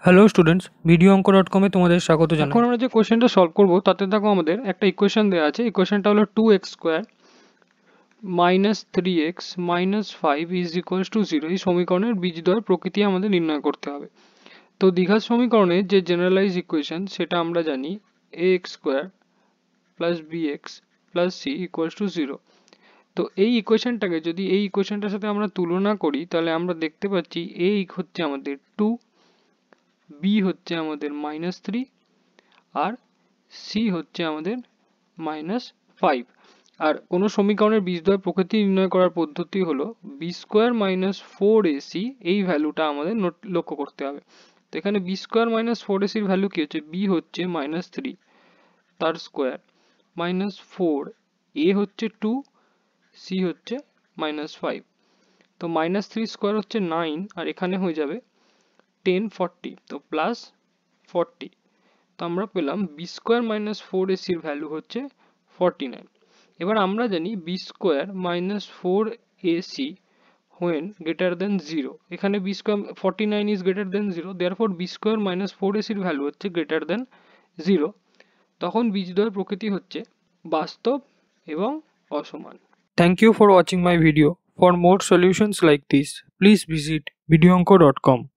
Hello students, video অঙ্ক dot কমে তোমাদের স্বাগত জানাই। এখন আমরা যে কোশ্চেনটা সলভ করব তাতে দেখো আমাদের একটা ইকুয়েশন দেওয়া আছে। ইকুয়েশনটা হলো 2x² minus 3x minus 5 is equals to 0। এই সমীকরণের বীজদ্বয় প্রকৃতি আমাদের নির্ণয় করতে হবে। তো দ্বিঘাত সমীকরণের যে জেনারেলাইজ ইকুয়েশন সেটা আমরা জানি ax² plus bx plus c equals to 0। তো এই ইকুয়েশনটাকে যদি এই ইকুয়েশনটার সাথে আমরা তুলনা করি তাহলে আমরা দেখতে পাচ্ছি a হচ্ছে আমাদের 2, b হচ্ছে আমাদের -3 আর c হচ্ছে আমাদের -5। আর কোন সমীকরণের বীজদ্বয় প্রকৃতি নির্ণয় করার পদ্ধতি হলো b² - 4ac এই ভ্যালুটা আমাদের লক্ষ্য করতে হবে। তো এখানে b² - 4ac এর ভ্যালু কি হচ্ছে? b হচ্ছে -3 তার স্কোয়ার -4, a হচ্ছে 2, c হচ্ছে -5। তো -3 স্কোয়ার হচ্ছে 9 আর এখানে হয়ে যাবে 10 40, তো প্লাস 40। তো আমরা পেলাম b² - 4ac এর ভ্যালু হচ্ছে 49। এবার আমরা জানি b² - 4ac when greater than 0। এখানে b² 49 is greater than 0, therefore b² - 4ac এর ভ্যালু হচ্ছে greater than 0। তখন বীজদ্বয় প্রকৃতি হচ্ছে বাস্তব এবং অসমান। Thank you for watching my video. For more solutions like this please visit videoonko.com।